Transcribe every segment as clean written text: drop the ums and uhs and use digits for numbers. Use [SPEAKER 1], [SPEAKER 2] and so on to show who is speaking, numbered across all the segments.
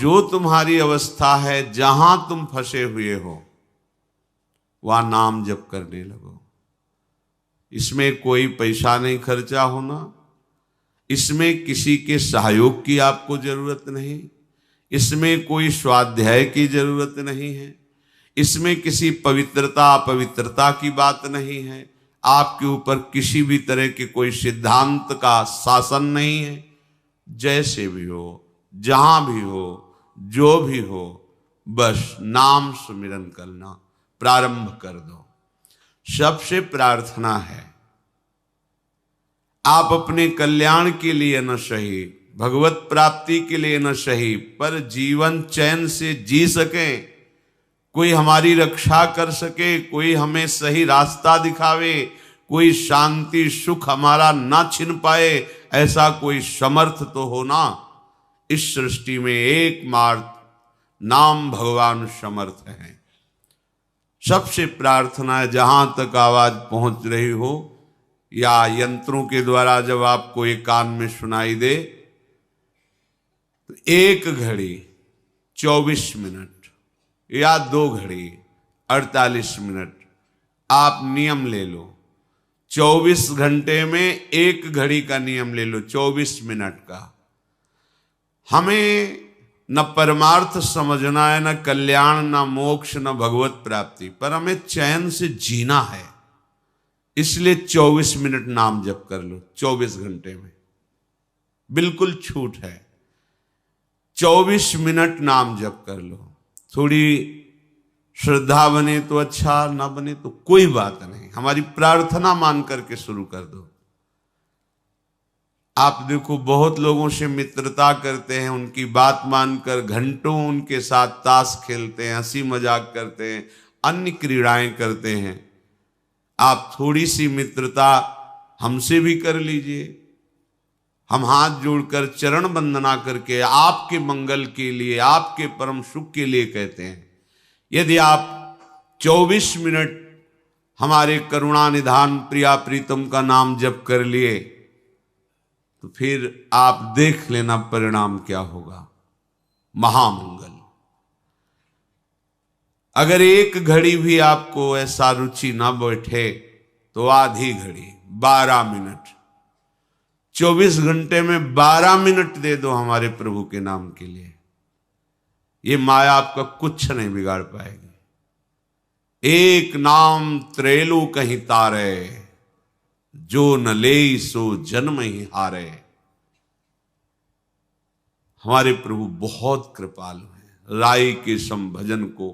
[SPEAKER 1] जो तुम्हारी अवस्था है, जहां तुम फंसे हुए हो वहां नाम जप करने लगो। इसमें कोई पैसा नहीं खर्चा होना, इसमें किसी के सहयोग की आपको जरूरत नहीं, इसमें कोई स्वाध्याय की जरूरत नहीं है, इसमें किसी पवित्रता अपवित्रता की बात नहीं है, आपके ऊपर किसी भी तरह के कोई सिद्धांत का शासन नहीं है। जैसे भी हो, जहां भी हो, जो भी हो, बस नाम सुमिरन करना प्रारंभ कर दो। सबसे प्रार्थना है, आप अपने कल्याण के लिए न सही, भगवत प्राप्ति के लिए न सही, पर जीवन चैन से जी सकें, कोई हमारी रक्षा कर सके, कोई हमें सही रास्ता दिखावे, कोई शांति सुख हमारा ना छिन पाए, ऐसा कोई समर्थ तो हो ना। इस सृष्टि में एकमात्र नाम भगवान समर्थ है। सबसे प्रार्थना है, जहां तक आवाज पहुंच रही हो या यंत्रों के द्वारा जब आपको एक कान में सुनाई दे, तो 1 घड़ी 24 मिनट या 2 घड़ी 48 मिनट आप नियम ले लो। 24 घंटे में 1 घड़ी का नियम ले लो, 24 मिनट का। हमें न परमार्थ समझना है, न कल्याण, न मोक्ष, न भगवत प्राप्ति, पर हमें चैन से जीना है। इसलिए 24 मिनट नाम जप कर लो 24 घंटे में, बिल्कुल छूट है। 24 मिनट नाम जप कर लो। थोड़ी श्रद्धा बने तो अच्छा, ना बने तो कोई बात नहीं, हमारी प्रार्थना मान करके शुरू कर दो। आप देखो, बहुत लोगों से मित्रता करते हैं, उनकी बात मानकर घंटों उनके साथ ताश खेलते हैं, हंसी मजाक करते हैं, अन्य क्रीड़ाएं करते हैं। आप थोड़ी सी मित्रता हमसे भी कर लीजिए। हम हाथ जोड़कर चरण वंदना करके आपके मंगल के लिए, आपके परम सुख के लिए कहते हैं। यदि आप 24 मिनट हमारे करुणा निधान प्रिया प्रीतम का नाम जप कर लिए, तो फिर आप देख लेना परिणाम क्या होगा, महामंगल। अगर 1 घड़ी भी आपको ऐसा रुचि ना बैठे तो आधी घड़ी 12 मिनट, 24 घंटे में 12 मिनट दे दो हमारे प्रभु के नाम के लिए। ये माया आपका कुछ नहीं बिगाड़ पाएगी। एक नाम त्रेलो कहीं तारे, जो न ले सो जन्म ही हारे। हमारे प्रभु बहुत कृपालु हैं। राई के सम भजन को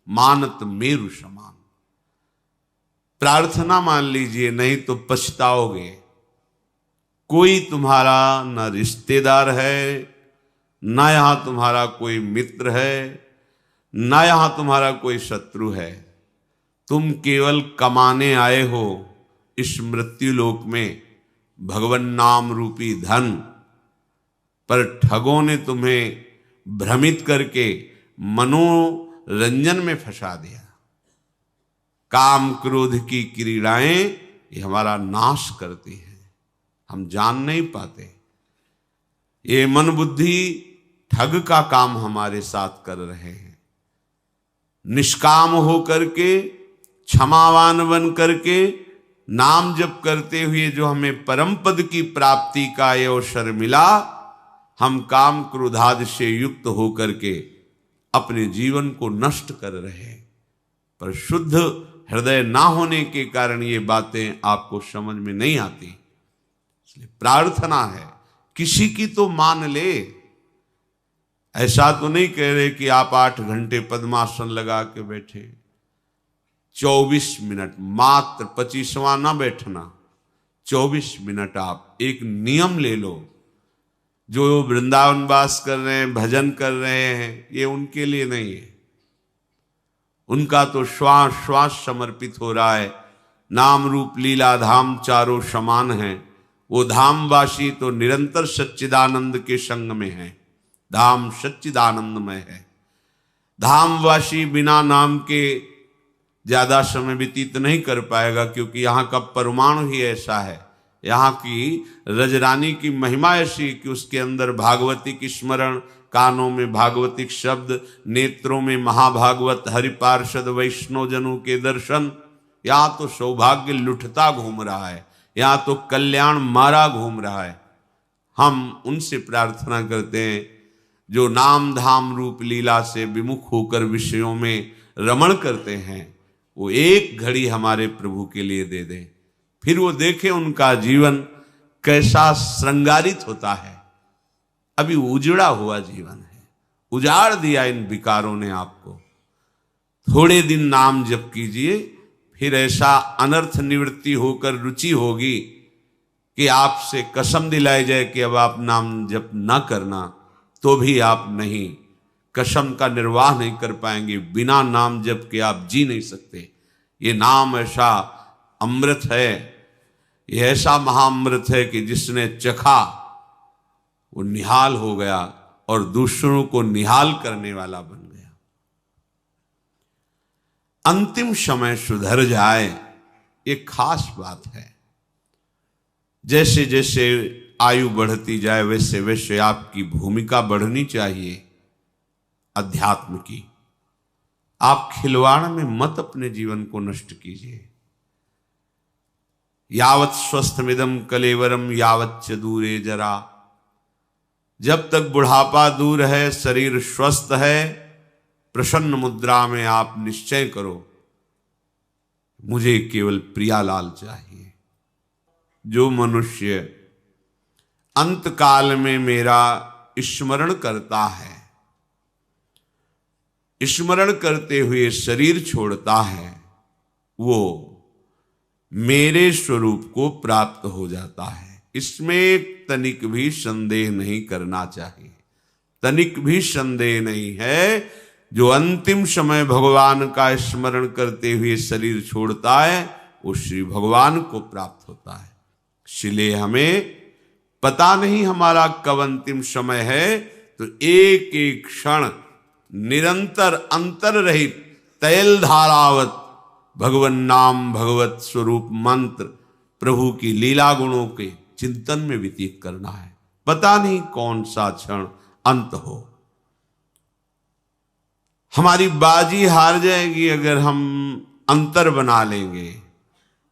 [SPEAKER 1] मानत मेरु समान। प्रार्थना मान लीजिए, नहीं तो पछताओगे। कोई तुम्हारा न रिश्तेदार है, न यहां तुम्हारा कोई मित्र है, न यहां तुम्हारा कोई शत्रु है। तुम केवल कमाने आए हो इस मृत्यु लोक में भगवन नाम रूपी धन, पर ठगों ने तुम्हें भ्रमित करके मनोरंजन में फंसा दिया। काम क्रोध की क्रीड़ाएं ये हमारा नाश करती हैं, हम जान नहीं पाते। ये मन बुद्धि ठग का काम हमारे साथ कर रहे हैं। निष्काम हो करके, क्षमावान बन करके, नाम जप करते हुए जो हमें परम पद की प्राप्ति का ये अवसर मिला, हम काम क्रोधादि से युक्त होकर के अपने जीवन को नष्ट कर रहे हैं। पर शुद्ध हृदय ना होने के कारण ये बातें आपको समझ में नहीं आती। इसलिए प्रार्थना है, किसी की तो मान ले। ऐसा तो नहीं कह रहे कि आप 8 घंटे पद्मासन लगा के बैठे। 24 मिनट मात्र, 25वां ना बैठना, 24 मिनट आप एक नियम ले लो। जो वृंदावन वास कर रहे हैं, भजन कर रहे हैं, ये उनके लिए नहीं है। उनका तो श्वास श्वास समर्पित हो रहा है। नाम रूप लीला धाम चारों समान हैं। वो धामवासी तो निरंतर सच्चिदानंद के संग में है। धाम सच्चिदानंदमय है। धामवासी बिना नाम के ज्यादा समय व्यतीत नहीं कर पाएगा, क्योंकि यहाँ का परमाणु ही ऐसा है। यहाँ की रजरानी की महिमा ऐसी कि उसके अंदर भागवती की स्मरण, कानों में भागवतिक शब्द, नेत्रों में महाभागवत हरि पार्षद वैष्णव जनों के दर्शन। यहाँ तो सौभाग्य लुटता घूम रहा है, यहाँ तो कल्याण मारा घूम रहा है। हम उनसे प्रार्थना करते हैं जो नाम धाम रूप लीला से विमुख होकर विषयों में रमण करते हैं, वो एक घड़ी हमारे प्रभु के लिए दे दें, फिर वो देखें उनका जीवन कैसा श्रृंगारित होता है। अभी उजड़ा हुआ जीवन है, उजाड़ दिया इन विकारों ने आपको। थोड़े दिन नाम जप कीजिए, फिर ऐसा अनर्थ निवृत्ति होकर रुचि होगी कि आपसे कसम दिलाई जाए कि अब आप नाम जप ना करना, तो भी आप नहीं, कसम का निर्वाह नहीं कर पाएंगे। बिना नाम जप के आप जी नहीं सकते। ये नाम ऐसा अमृत है, ये ऐसा महाअमृत है कि जिसने चखा वो निहाल हो गया और दूसरों को निहाल करने वाला बन गया। अंतिम समय सुधर जाए, ये खास बात है। जैसे जैसे आयु बढ़ती जाए वैसे वैसे आपकी भूमिका बढ़नी चाहिए अध्यात्म की। आप खिलवाड़ में मत अपने जीवन को नष्ट कीजिए। यावत् स्वस्थमिदं कलेवरम यावच्च दूरे जरा। जब तक बुढ़ापा दूर है, शरीर स्वस्थ है, प्रसन्न मुद्रा में आप निश्चय करो मुझे केवल प्रियालाल चाहिए। जो मनुष्य अंत काल में मेरा स्मरण करता है, स्मरण करते हुए शरीर छोड़ता है, वो मेरे स्वरूप को प्राप्त हो जाता है। इसमें एक तनिक भी संदेह नहीं करना चाहिए, तनिक भी संदेह नहीं है। जो अंतिम समय भगवान का स्मरण करते हुए शरीर छोड़ता है, वो श्री भगवान को प्राप्त होता है। इसलिए हमें पता नहीं हमारा कब अंतिम समय है, तो एक एक क्षण निरंतर अंतर रहित तैल धारावत भगवन नाम भगवत स्वरूप मंत्र प्रभु की लीला गुणों के चिंतन में व्यतीत करना है। पता नहीं कौन सा क्षण अंत हो। हमारी बाजी हार जाएगी अगर हम अंतर बना लेंगे।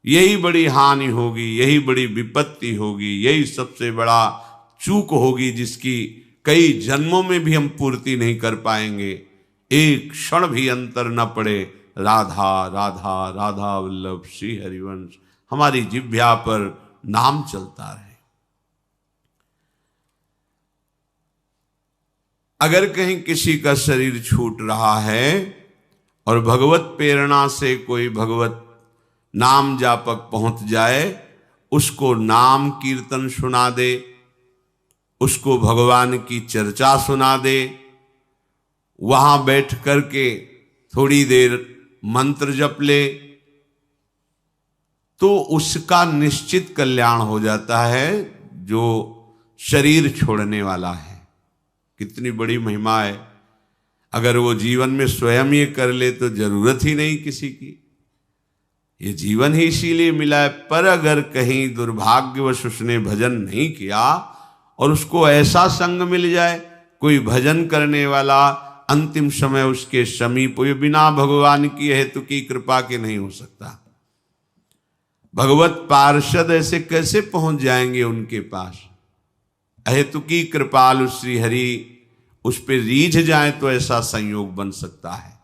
[SPEAKER 1] यही बड़ी हानि होगी, यही बड़ी विपत्ति होगी, यही सबसे बड़ा चूक होगी जिसकी कई जन्मों में भी हम पूर्ति नहीं कर पाएंगे। एक क्षण भी अंतर न पड़े। राधा राधा राधा वल्लभ श्री हरिवंश हमारी जिह्वा पर नाम चलता रहे। अगर कहीं किसी का शरीर छूट रहा है और भगवत प्रेरणा से कोई भगवत नाम जापक पहुंच जाए, उसको नाम कीर्तन सुना दे, उसको भगवान की चर्चा सुना दे, वहां बैठ करके थोड़ी देर मंत्र जप ले, तो उसका निश्चित कल्याण हो जाता है जो शरीर छोड़ने वाला है। कितनी बड़ी महिमा है। अगर वो जीवन में स्वयं ये कर ले तो जरूरत ही नहीं किसी की। ये जीवन ही इसीलिए मिला है। पर अगर कहीं दुर्भाग्यवश उसने भजन नहीं किया और उसको ऐसा संग मिल जाए, कोई भजन करने वाला अंतिम समय उसके समीप, ये बिना भगवान की हेतु की कृपा के नहीं हो सकता। भगवत पार्षद ऐसे कैसे पहुंच जाएंगे उनके पास? अहेतु की कृपालु श्री हरि उस पर रीझ जाए तो ऐसा संयोग बन सकता है।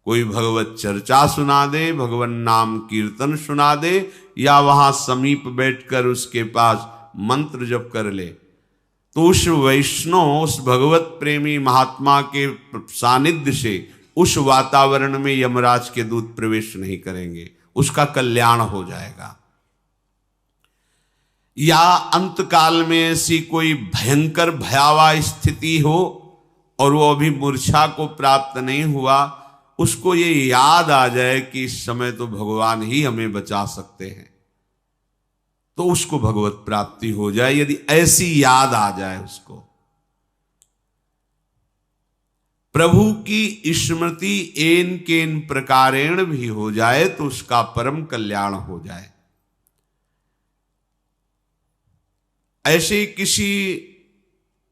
[SPEAKER 1] कोई भगवत चर्चा सुना दे, भगवान नाम कीर्तन सुना दे, या वहां समीप बैठकर उसके पास मंत्र जप कर ले, तो उस वैष्णव, उस भगवत प्रेमी महात्मा के सानिध्य से उस वातावरण में यमराज के दूत प्रवेश नहीं करेंगे, उसका कल्याण हो जाएगा। या अंतकाल में ऐसी कोई भयंकर भयावह स्थिति हो और वो अभी मूर्छा को प्राप्त नहीं हुआ, उसको ये याद आ जाए कि इस समय तो भगवान ही हमें बचा सकते हैं, तो उसको भगवत प्राप्ति हो जाए। यदि ऐसी याद आ जाए उसको, प्रभु की स्मृति एन केन प्रकारेण भी हो जाए तो उसका परम कल्याण हो जाए। ऐसे किसी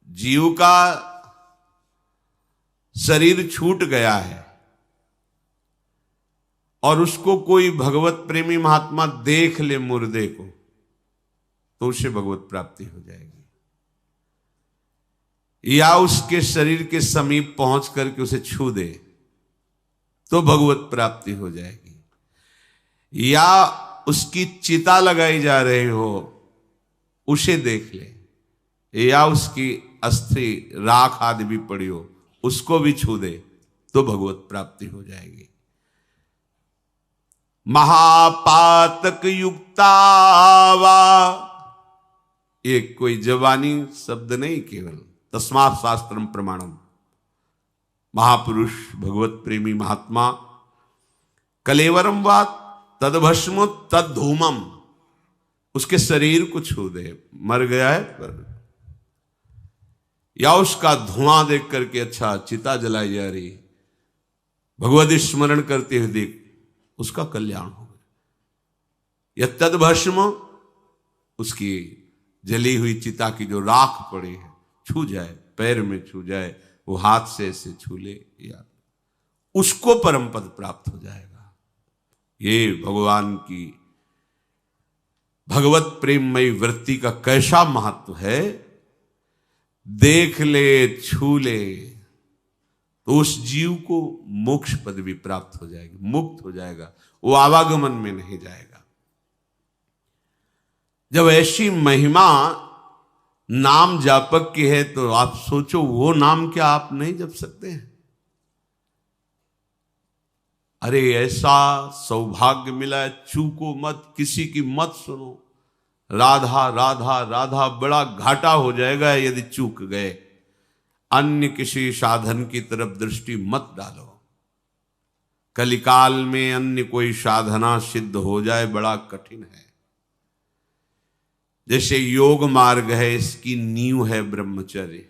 [SPEAKER 1] जीव का शरीर छूट गया है और उसको कोई भगवत प्रेमी महात्मा देख ले मुर्दे को, तो उसे भगवत प्राप्ति हो जाएगी। या उसके शरीर के समीप पहुंच करके उसे छू दे तो भगवत प्राप्ति हो जाएगी। या उसकी चिता लगाई जा रही हो उसे देख ले, या उसकी अस्थि राख आदि भी पड़ी हो उसको भी छू दे तो भगवत प्राप्ति हो जाएगी। महापातक युक्तावा, एक कोई जवानी शब्द नहीं, केवल तस्मात् शास्त्रम प्रमाणम। महापुरुष भगवत प्रेमी महात्मा कलेवरम वा तदभस्म तद धूमम, उसके शरीर को छू दे, मर गया है पर, या उसका धुआं देख करके अच्छा चिता जलाई जा रही, भगवत स्मरण करते हुए देख, उसका कल्याण हो गया। या तदभस्म, उसकी जली हुई चिता की जो राख पड़ी है छू जाए, पैर में छू जाए, वो हाथ से ऐसे छू ले, या उसको परम पद प्राप्त हो जाएगा। ये भगवान की भगवत प्रेममयी वृत्ति का कैसा महत्व है। देख ले, छू ले तो उस जीव को मोक्ष पदवी प्राप्त हो जाएगी, मुक्त हो जाएगा, वो आवागमन में नहीं जाएगा। जब ऐसी महिमा नाम जापक की है तो आप सोचो वो नाम क्या आप नहीं जप सकते हैं? अरे ऐसा सौभाग्य मिला है, चूको मत, किसी की मत सुनो। राधा राधा राधा, बड़ा घाटा हो जाएगा यदि चूक गए। अन्य किसी साधन की तरफ दृष्टि मत डालो। कलिकाल में अन्य कोई साधना सिद्ध हो जाए बड़ा कठिन है। जैसे योग मार्ग है, इसकी नींव है ब्रह्मचर्य।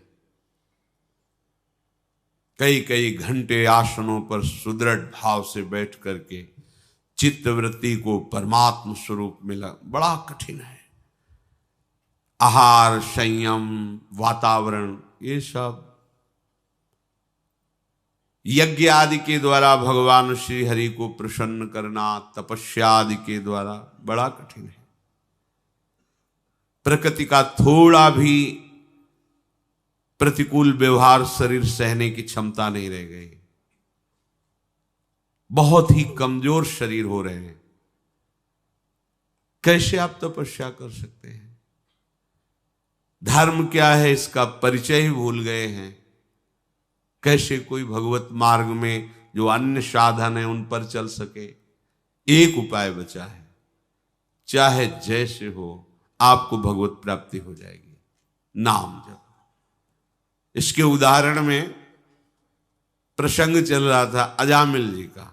[SPEAKER 1] कई कई घंटे आसनों पर सुदृढ़ भाव से बैठ करके चित्तवृत्ति को परमात्म स्वरूप मिला बड़ा कठिन है। आहार, संयम, वातावरण, ये सब यज्ञ आदि के द्वारा भगवान श्री हरि को प्रसन्न करना, तपस्या आदि के द्वारा बड़ा कठिन है। प्रकृति का थोड़ा भी प्रतिकूल व्यवहार शरीर सहने की क्षमता नहीं रह गई। बहुत ही कमजोर शरीर हो रहे हैं। कैसे आप तपस्या कर सकते हैं? धर्म क्या है इसका परिचय ही भूल गए हैं। कैसे कोई भगवत मार्ग में जो अन्य साधन है उन पर चल सके? एक उपाय बचा है, चाहे जैसे हो आपको भगवत प्राप्ति हो जाएगी, नाम जप। इसके उदाहरण में प्रसंग चल रहा था अजामिल जी का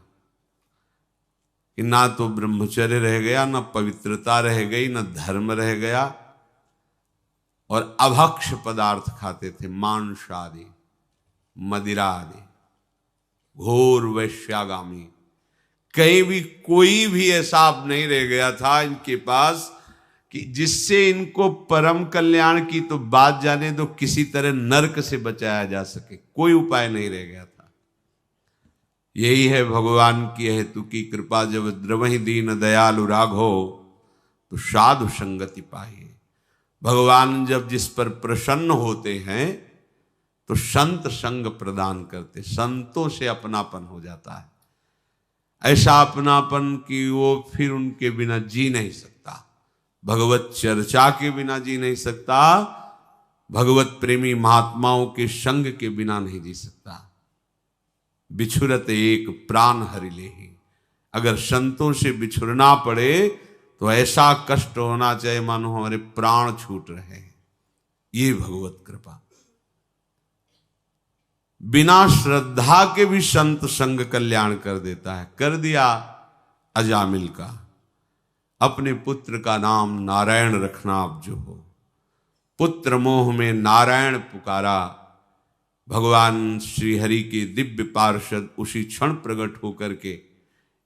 [SPEAKER 1] कि ना तो ब्रह्मचर्य रह गया, ना पवित्रता रह गई, ना धर्म रह गया, और अभक्ष पदार्थ खाते थे, मांस आदि, मदिरा आदि, घोर वैश्यागामी। कहीं भी कोई भी ऐसा नहीं रह गया था इनके पास कि जिससे इनको परम कल्याण की तो बात जाने दो, किसी तरह नरक से बचाया जा सके, कोई उपाय नहीं रह गया था। यही है भगवान की हेतु की कृपा, जब द्रवहि दीन दयालु राघो तो साधु संगति पाइए। भगवान जब जिस पर प्रसन्न होते हैं तो संत संग प्रदान करते, संतों से अपनापन हो जाता है। ऐसा अपनापन कि वो फिर उनके बिना जी नहीं सकता, भगवत चर्चा के बिना जी नहीं सकता, भगवत प्रेमी महात्माओं के संग के बिना नहीं जी सकता। बिछुरत एक प्राण हरि लेहि, अगर संतों से बिछुरना पड़े तो ऐसा कष्ट होना चाहिए मानो हमारे प्राण छूट रहे हैं। ये भगवत कृपा। बिना श्रद्धा के भी संत संग कल्याण कर देता है। कर दिया अजामिल का। अपने पुत्र का नाम नारायण रखना आप जो हो, पुत्र मोह में नारायण पुकारा, भगवान श्री हरि के दिव्य पार्षद उसी क्षण प्रकट होकर के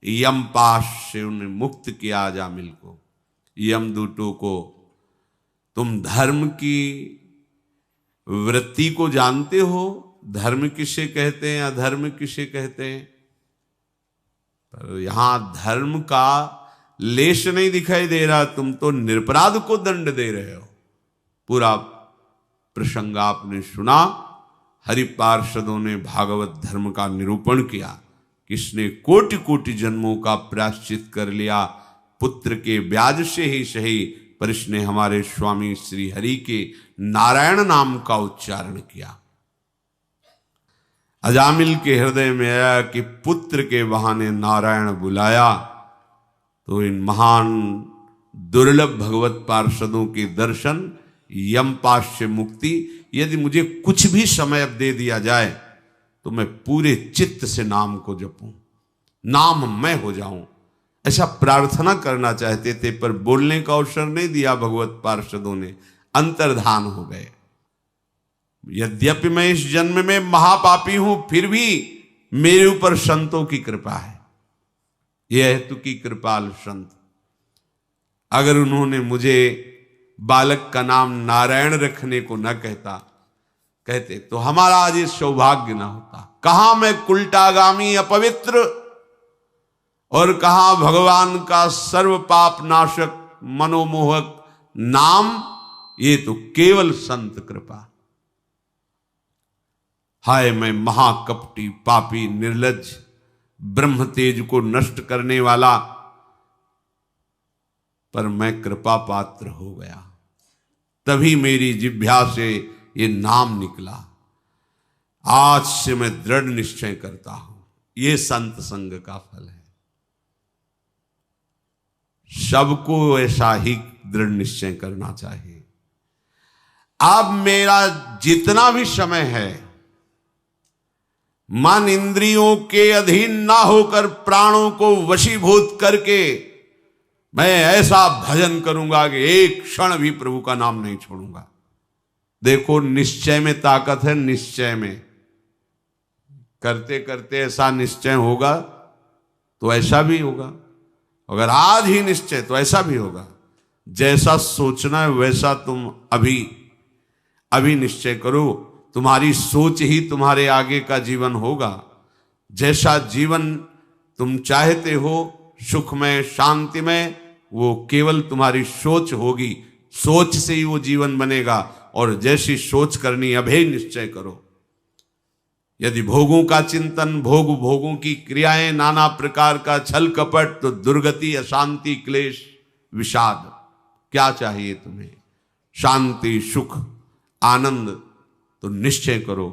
[SPEAKER 1] यमपाश से उन्हें मुक्त किया अजामिल को। यमदूतों को तुम धर्म की वृत्ति को जानते हो, धर्म किसे कहते हैं, अधर्म किसे कहते हैं, पर यहां धर्म का लेश नहीं दिखाई दे रहा। तुम तो निरपराध को दंड दे रहे हो। पूरा प्रसंग आपने सुना। हरि पार्षदों ने भागवत धर्म का निरूपण किया। किसने कोटि कोटि जन्मों का प्रायश्चित कर लिया, पुत्र के ब्याज से ही सही, पर इसने हमारे स्वामी श्री हरि के नारायण नाम का उच्चारण किया। अजामिल के हृदय में आया कि पुत्र के बहाने नारायण बुलाया, तो इन महान दुर्लभ भगवत पार्षदों के दर्शन, यमपाश से मुक्ति, यदि मुझे कुछ भी समय अब दे दिया जाए तो मैं पूरे चित्त से नाम को जपूं, नाम मैं हो जाऊं, ऐसा प्रार्थना करना चाहते थे। पर बोलने का अवसर नहीं दिया भगवत पार्षदों ने, अंतर्धान हो गए। यद्यपि मैं इस जन्म में महापापी हूं, फिर भी मेरे ऊपर संतों की कृपा है। यह हेतु की कृपाल संत, अगर उन्होंने मुझे बालक का नाम नारायण रखने को न कहते तो हमारा आज ये सौभाग्य न होता। कहां मैं कुलटागामी अपवित्र, और कहां भगवान का सर्व पाप नाशक मनोमोहक नाम। ये तो केवल संत कृपा। हाय मैं महाकपटी पापी निर्लज्ज, ब्रह्म तेज को नष्ट करने वाला, पर मैं कृपा पात्र हो गया। तभी मेरी जिह्वा से ये नाम निकला। आज से मैं दृढ़ निश्चय करता हूं, ये संत संग का फल है। सबको ऐसा ही दृढ़ निश्चय करना चाहिए। अब मेरा जितना भी समय है, मन इंद्रियों के अधीन ना होकर प्राणों को वशीभूत करके मैं ऐसा भजन करूंगा कि एक क्षण भी प्रभु का नाम नहीं छोड़ूंगा। देखो निश्चय में ताकत है। निश्चय में करते करते ऐसा निश्चय होगा तो ऐसा भी होगा। अगर आज ही निश्चय तो ऐसा भी होगा। जैसा सोचना है वैसा तुम अभी निश्चय करो। तुम्हारी सोच ही तुम्हारे आगे का जीवन होगा। जैसा जीवन तुम चाहते हो, सुखमय शांतिमय, वो केवल तुम्हारी सोच होगी। सोच से ही वो जीवन बनेगा। और जैसी सोच करनी, अभेय निश्चय करो। यदि भोगों का चिंतन, भोगों की क्रियाएं, नाना प्रकार का छल कपट, तो दुर्गति, अशांति, क्लेश, विषाद। क्या चाहिए तुम्हें? शांति, सुख, आनंद। तो निश्चय करो।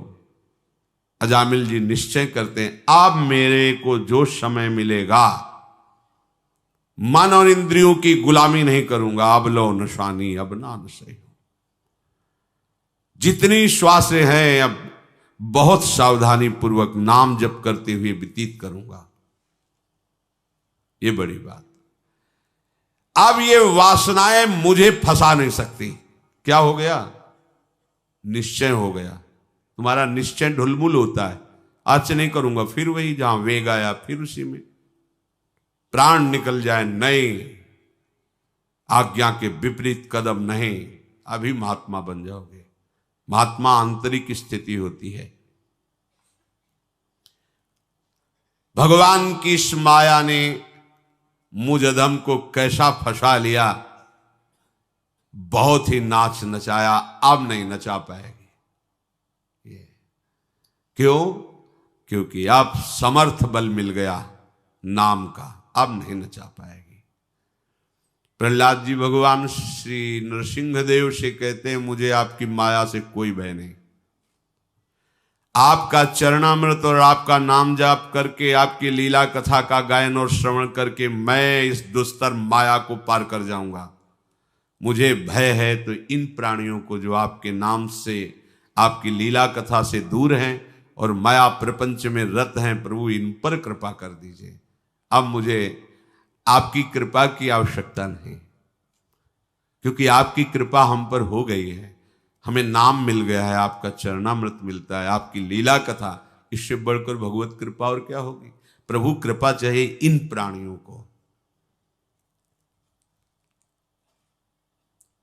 [SPEAKER 1] अजामिल जी निश्चय करते हैं, अब मेरे को जो समय मिलेगा, मन और इंद्रियों की गुलामी नहीं करूंगा। अब लो नशानी अब ना नशे। जितनी श्वासें हैं अब बहुत सावधानी पूर्वक नाम जप करते हुए व्यतीत करूंगा। ये बड़ी बात। अब ये वासनाएं मुझे फंसा नहीं सकती। क्या हो गया? निश्चय हो गया। तुम्हारा निश्चय ढुलमुल होता है। आज से नहीं करूंगा, फिर वही जहां वेग आया फिर उसी में प्राण निकल जाए, नहीं, आज्ञा के विपरीत कदम नहीं। अभी महात्मा बन जाओगे। महात्मा आंतरिक स्थिति होती है। भगवान की इस माया ने मुझ अधम को कैसा फंसा लिया, बहुत ही नाच नचाया। अब नहीं नचा पाएगी। क्यों? क्योंकि अब समर्थ बल मिल गया नाम का। अब नहीं नचा पाएगी। प्रहलाद जी भगवान श्री नरसिंह देव से कहते हैं, मुझे आपकी माया से कोई भय नहीं। आपका चरणामृत और आपका नाम जाप करके, आपकी लीला कथा का गायन और श्रवण करके मैं इस दुस्तर माया को पार कर जाऊंगा। मुझे भय है तो इन प्राणियों को जो आपके नाम से, आपकी लीला कथा से दूर हैं और माया प्रपंच में रत हैं, प्रभु इन पर कृपा कर दीजिए। अब मुझे आपकी कृपा की आवश्यकता नहीं, क्योंकि आपकी कृपा हम पर हो गई है। हमें नाम मिल गया है, आपका चरणामृत मिलता है, आपकी लीला कथा। इससे बढ़कर भगवत कृपा और क्या होगी? प्रभु कृपा चाहिए इन प्राणियों को।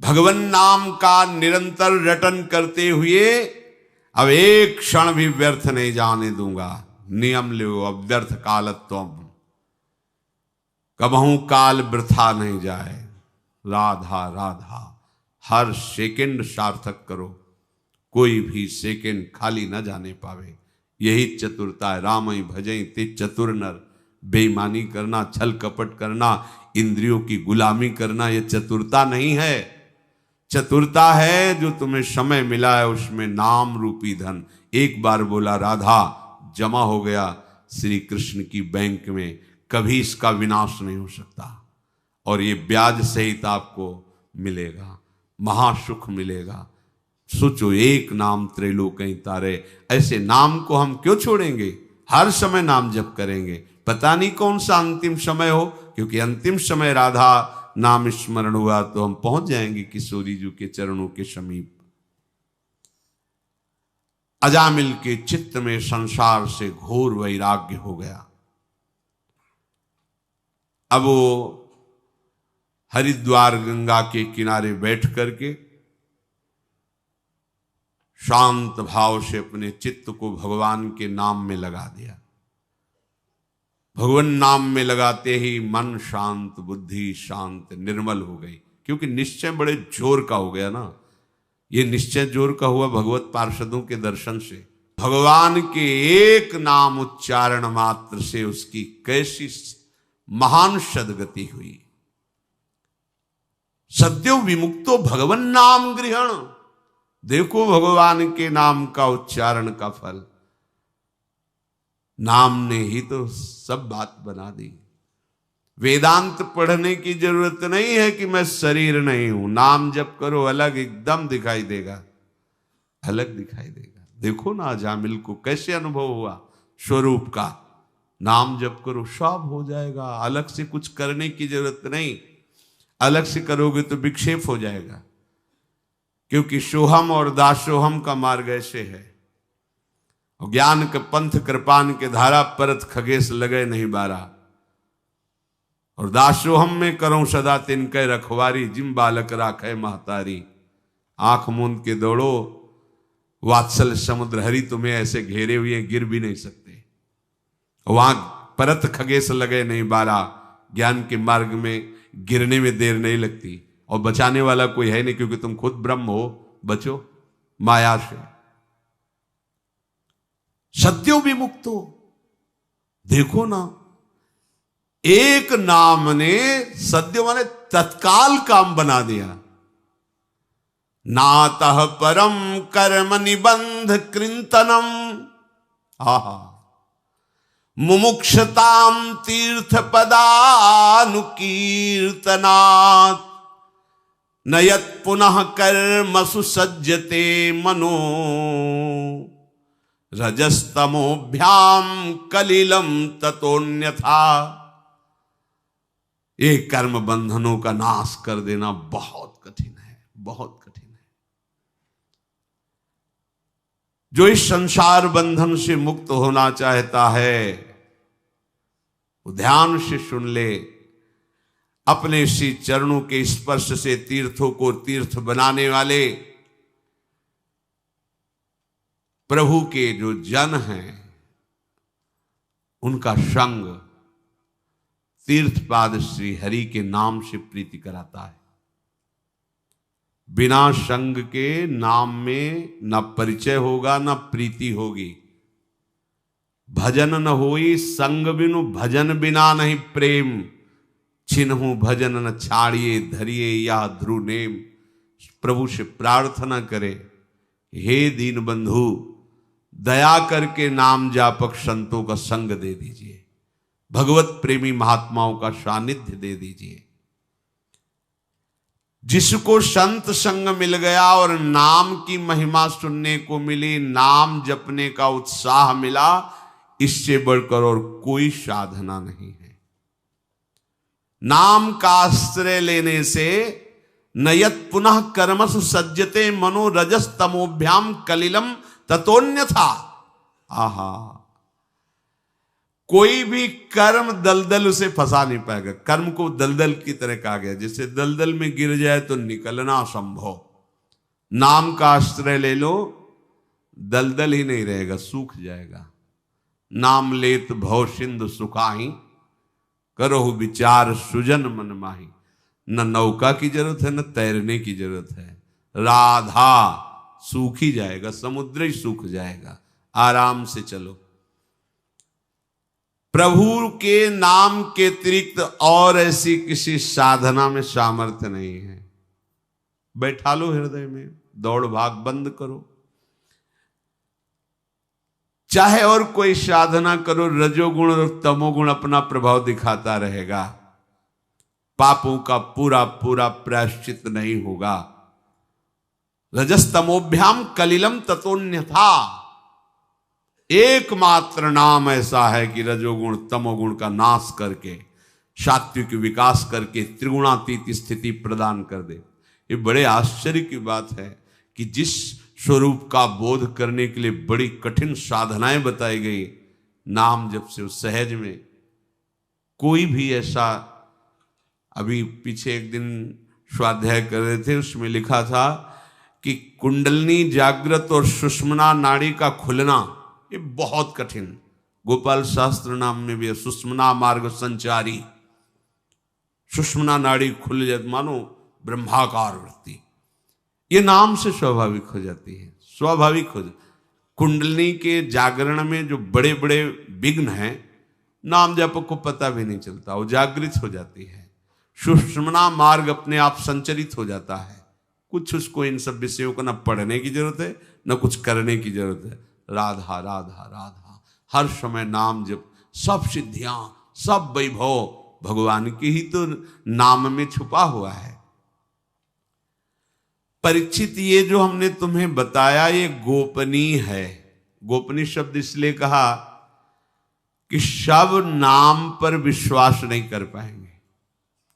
[SPEAKER 1] भगवान नाम का निरंतर रटन करते हुए अब एक क्षण भी व्यर्थ नहीं जाने दूंगा। नियम लो अब व्यर्थ कालत्वम, कबहू काल वृथा नहीं जाए। राधा राधा, हर सेकंड सार्थक करो, कोई भी सेकंड खाली न जाने पावे। यही चतुरता है। राम ही भजई ते चतुर नर, बेईमानी करना, छल कपट करना, इंद्रियों की गुलामी करना, यह चतुरता नहीं है। चतुरता है जो तुम्हें समय मिला है उसमें नाम रूपी धन एक बार बोला राधा, जमा हो गया श्री कृष्ण की बैंक में, कभी इसका विनाश नहीं हो सकता। और ये ब्याज सहित आपको मिलेगा, महासुख मिलेगा। सोचो, एक नाम त्रैलोक्य तारे, ऐसे नाम को हम क्यों छोड़ेंगे? हर समय नाम जप करेंगे। पता नहीं कौन सा अंतिम समय हो, क्योंकि अंतिम समय राधा नाम स्मरण हुआ तो हम पहुंच जाएंगे किशोरी जी के चरणों के समीप। अजामिल के चित्त में संसार से घोर वैराग्य हो गया। अब वो हरिद्वार गंगा के किनारे बैठ करके शांत भाव से अपने चित्त को भगवान के नाम में लगा दिया। भगवान नाम में लगाते ही मन शांत, बुद्धि शांत, निर्मल हो गई। क्योंकि निश्चय बड़े जोर का हो गया ना। ये निश्चय जोर का हुआ भगवत पार्षदों के दर्शन से। भगवान के एक नाम उच्चारण मात्र से उसकी कैसी महान सदगति हुई। सद्यो विमुक्तो भगवन नाम गृहण। देखो भगवान के नाम का उच्चारण का फल। नाम ने ही तो सब बात बना दी। वेदांत पढ़ने की जरूरत नहीं है कि मैं शरीर नहीं हूं। नाम जप करो, अलग एकदम दिखाई देगा, अलग दिखाई देगा। देखो ना अजामिल को कैसे अनुभव हुआ स्वरूप का। नाम जप करो, सब हो जाएगा। अलग से कुछ करने की जरूरत नहीं। अलग से करोगे तो विक्षेप हो जाएगा। क्योंकि सोहम और दासोहम का मार्ग ऐसे है। ज्ञान के पंथ कृपान के धारा परत खगेश लगे नहीं बारा। और दासोहम में करो सदा तिनके रखवारी, जिम बालक राखे महतारी। आंख मूंद के दौड़ो, वात्सल समुद्र हरि तुम्हें ऐसे घेरे हुए गिर भी नहीं सकते। वहां परत खगेश लगे नहीं बारा। ज्ञान के मार्ग में गिरने में देर नहीं लगती। और बचाने वाला कोई है नहीं, क्योंकि तुम खुद ब्रह्म हो। बचो माया से। सत्यो विमुक्तो। देखो ना, एक नाम ने सद्यो माने तत्काल काम बना दिया। नातः परम कर्म निबंध कृंतनम। आहा, मुमुक्षताम तीर्थ पदानुकीर्तनात् नयत पुनः कर्मसु सज्जते मनो रजस्तमोभ्याम कलिलम ततोन्यथा। ये कर्म बंधनों का नाश कर देना बहुत कठिन है, बहुत कठिन है। जो इस संसार बंधन से मुक्त होना चाहता है वो ध्यान से सुन ले। अपने श्री चरणों के स्पर्श से तीर्थों को तीर्थ बनाने वाले प्रभु के जो जन हैं उनका संग तीर्थपाद श्री हरि के नाम से प्रीति कराता है। बिना संग के नाम में न परिचय होगा न प्रीति होगी। भजन न होई संग बिनु, भजन बिना नहीं प्रेम। छिन्हु भजन न छाड़िए, धरिए या ध्रुव नेम। प्रभु से प्रार्थना करे, हे दीन बंधु दया करके नाम जापक संतों का संग दे दीजिए, भगवत प्रेमी महात्माओं का सानिध्य दे दीजिए। जिसको संत संग मिल गया और नाम की महिमा सुनने को मिली, नाम जपने का उत्साह मिला, इससे बढ़कर और कोई साधना नहीं है। नाम का आश्रय लेने से नयत पुनः कर्मसु सज्जते मनो रजस तमोभ्याम कलिलम ततोन्यथा। आहा, कोई भी कर्म दलदल उसे फंसा नहीं पाएगा। कर्म को दलदल की तरह कहा गया, जैसे दलदल में गिर जाए तो निकलना असंभव। नाम का आश्रय ले लो, दलदल ही नहीं रहेगा, सूख जाएगा। नाम लेत भव सिंधु सुखाही, करो विचार सुजन मन माही। न नौका की जरूरत है, न तैरने की जरूरत है। राधा सूख ही जाएगा, समुद्र ही सूख जाएगा। आराम से चलो। प्रभु के नाम के अतिरिक्त और ऐसी किसी साधना में सामर्थ्य नहीं है। बैठा लो हृदय में, दौड़ भाग बंद करो। चाहे और कोई साधना करो, रजोगुण और तमोगुण अपना प्रभाव दिखाता रहेगा। पापों का पूरा पूरा प्रायश्चित नहीं होगा। रजस्तमोभ्याम कलिलम ततोन्यथा। एकमात्र नाम ऐसा है कि रजोगुण तमोगुण का नाश करके, सात्विक विकास करके त्रिगुणातीत स्थिति प्रदान कर दे। ये बड़े आश्चर्य की बात है कि जिस स्वरूप का बोध करने के लिए बड़ी कठिन साधनाएं बताई गई, नाम जप से उस सहज में कोई भी ऐसा। अभी पीछे एक दिन स्वाध्याय कर रहे थे, उसमें लिखा था कि कुंडलनी जागृत और सुषुम्ना नाड़ी का खुलना ये बहुत कठिन। गोपाल शास्त्र नाम में भी सुषुम्ना मार्ग संचारी, सुषुम्ना नाड़ी खुल जाती मानो ब्रह्माकार वृत्ति, ये नाम से स्वाभाविक हो जाती है। स्वाभाविक हो जाती। कुंडलनी के जागरण में जो बड़े बड़े विघ्न हैं, नाम जप को पता भी नहीं चलता, वो जागृत हो जाती है। सुषुम्ना मार्ग अपने आप संचरित हो जाता है। कुछ उसको इन सब विषयों को न पढ़ने की जरूरत है, न कुछ करने की जरूरत है। राधा राधा राधा, हर समय नाम जप, सब सिद्धियां सब वैभव भगवान के ही तो नाम में छुपा हुआ है। परीक्षित, ये जो हमने तुम्हें बताया ये गोपनीय है। गोपनीय शब्द इसलिए कहा कि सब नाम पर विश्वास नहीं कर पाएंगे,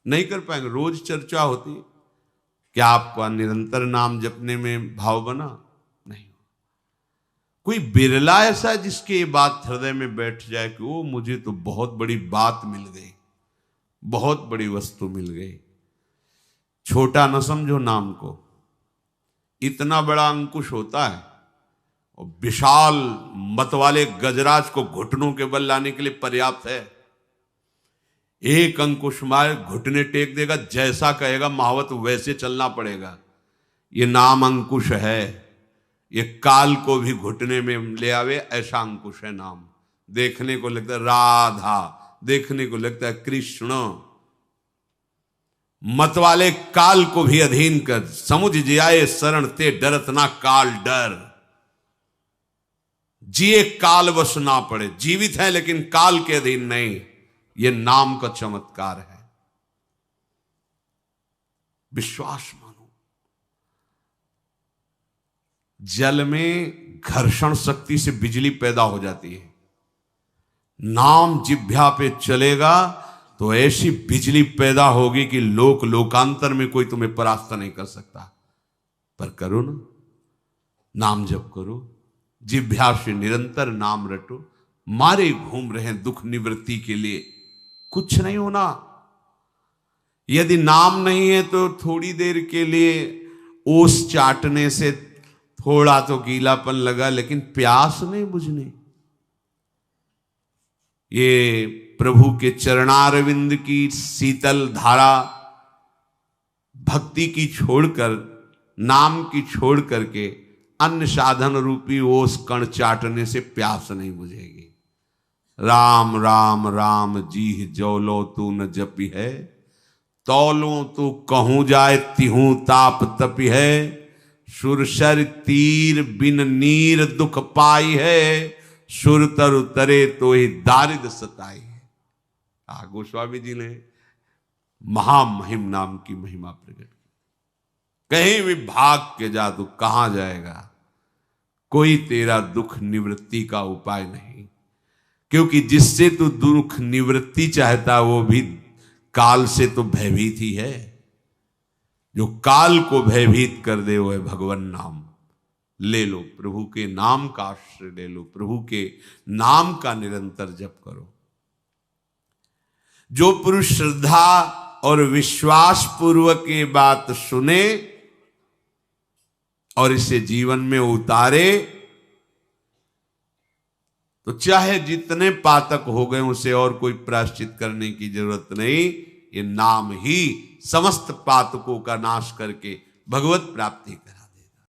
[SPEAKER 1] नहीं कर पाएंगे। रोज चर्चा होती, क्या आपका निरंतर नाम जपने में भाव बना? नहीं। कोई बिरला ऐसा है जिसके ये बात हृदय में बैठ जाए कि वो मुझे तो बहुत बड़ी बात मिल गई, बहुत बड़ी वस्तु मिल गई। छोटा न समझो नाम को, इतना बड़ा अंकुश होता है और विशाल मत वाले गजराज को घुटनों के बल लाने के लिए पर्याप्त है। एक अंकुश मार घुटने टेक देगा, जैसा कहेगा महावत वैसे चलना पड़ेगा। ये नाम अंकुश है, ये काल को भी घुटने में ले आवे, ऐसा अंकुश है नाम। देखने को लगता है राधा, देखने को लगता है कृष्ण। मत वाले काल को भी अधीन कर, समुझ जियाए शरण ते डरत ना काल डर। जिए काल वश ना पड़े, जीवित है लेकिन काल के अधीन नहीं। ये नाम का चमत्कार है। विश्वास मानो। जल में घर्षण शक्ति से बिजली पैदा हो जाती है, नाम जिह्वा पे चलेगा तो ऐसी बिजली पैदा होगी कि लोक लोकांतर में कोई तुम्हें परास्त नहीं कर सकता। पर करो ना, नाम जप करो, जिह्वा से निरंतर नाम रटो। मारे घूम रहे दुख निवृत्ति के लिए, कुछ नहीं होना। यदि नाम नहीं है तो थोड़ी देर के लिए ओस चाटने से थोड़ा तो गीलापन लगा, लेकिन प्यास नहीं बुझनी। ये प्रभु के चरणारविंद की शीतल धारा, भक्ति की छोड़कर, नाम की छोड़ करके अन्य साधन रूपी ओस कण चाटने से प्यास नहीं बुझेगी। राम राम राम जी जौलो तू न जपी है, तौलो तू कहूं जाए तिहूं ताप तपी है। सुरसर तीर बिन नीर दुख पाई है, सुर तर उतरे तो ही दारिद सताई है। गोस्वामी जी ने महामहिम नाम की महिमा प्रकट की। कहीं भी भाग के जा तो कहां जाएगा, कोई तेरा दुख निवृत्ति का उपाय नहीं। क्योंकि जिससे तू दुख निवृत्ति चाहता वो भी काल से तो भयभीत ही है। जो काल को भयभीत कर दे वो है भगवान नाम। ले लो, प्रभु के नाम का आश्रय ले लो, प्रभु के नाम का निरंतर जप करो। जो पुरुष श्रद्धा और विश्वास पूर्वक ये बात सुने और इसे जीवन में उतारे, तो चाहे जितने पातक हो गए उसे और कोई प्रायश्चित करने की जरूरत नहीं। ये नाम ही समस्त पातकों का नाश करके भगवत प्राप्ति करा।